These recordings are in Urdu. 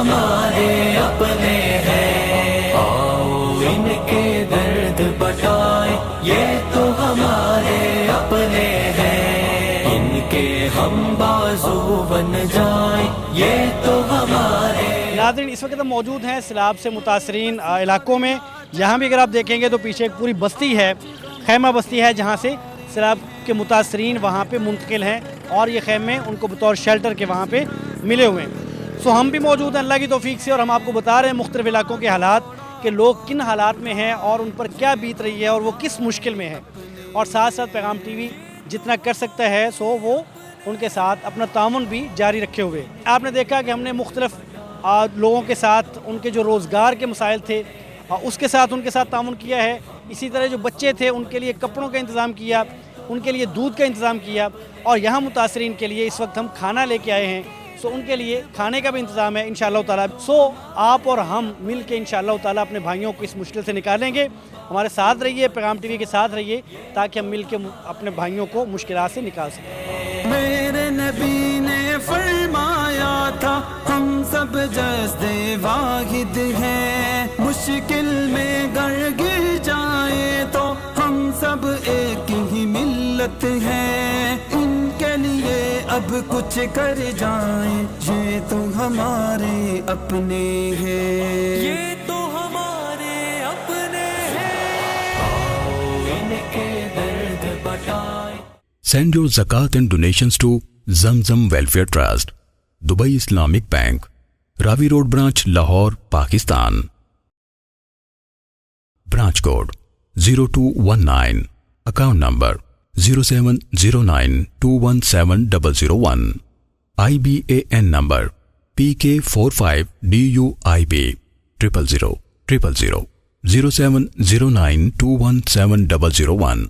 ہمارے اپنے ہیں، آؤ ان کے درد بٹائیں، یہ تو ہمارے اپنے ہیں، ان کے ہم بازو بن جائیں، یہ تو ہمارے۔ ناظرین اس وقت ہم موجود ہیں سیلاب سے متاثرین علاقوں میں۔ یہاں بھی اگر آپ دیکھیں گے تو پیچھے ایک پوری بستی ہے، خیمہ بستی ہے، جہاں سے سیلاب کے متاثرین وہاں پہ منتقل ہیں اور یہ خیمے ان کو بطور شیلٹر کے وہاں پہ ملے ہوئے ہیں۔ سو ہم بھی موجود ہیں اللہ کی توفیق سے، اور ہم آپ کو بتا رہے ہیں مختلف علاقوں کے حالات کہ لوگ کن حالات میں ہیں اور ان پر کیا بیت رہی ہے اور وہ کس مشکل میں ہے، اور ساتھ ساتھ پیغام ٹی وی جتنا کر سکتا ہے سو وہ ان کے ساتھ اپنا تعاون بھی جاری رکھے ہوئے۔ آپ نے دیکھا کہ ہم نے مختلف لوگوں کے ساتھ ان کے جو روزگار کے مسائل تھے اس کے ساتھ ان کے ساتھ تعاون کیا ہے، اسی طرح جو بچے تھے ان کے لیے کپڑوں کا انتظام کیا، ان کے لیے دودھ کا انتظام کیا، اور یہاں متاثرین کے لیے اس وقت ہم کھانا لے کے آئے ہیں، سو ان کے لیے کھانے کا بھی انتظام ہے انشاءاللہ تعالیٰ۔ سو آپ اور ہم مل کے انشاءاللہ تعالیٰ اپنے بھائیوں کو اس مشکل سے نکالیں گے۔ ہمارے ساتھ رہیے، پیغام ٹی وی کے ساتھ رہیے، تاکہ ہم مل کے اپنے بھائیوں کو مشکلات سے نکال سکیں۔ میرے نبی نے فرمایا تھا ہم سب جسد واحد ہیں، مشکل میں گر گر جائیں تو ہم سب ایک ہی ملت ہیں، ان کے لیے اب کچھ کر جائیں، یہ تو ہمارے اپنے ہیں، یہ تو ہمارے اپنے ہیں، آؤ ان کے درد بٹائیں۔ Send your zakat and donations to Zamzam Welfare Trust, Dubai Islamic Bank, Ravi Road Branch, Lahore, Pakistan. Branch code 0219. Account number 0709217001. IBAN number PK45DUIB 00000 0709217001.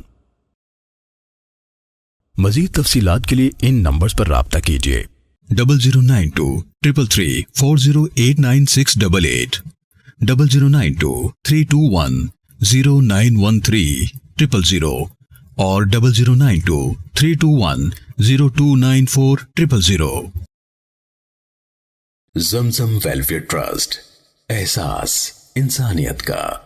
مزید تفصیلات کے لیے ان نمبرز پر رابطہ کیجیے 009233408968 009232109130 اور 00923210294000۔ زمزم ویلفیئر ٹرسٹ، احساس انسانیت کا۔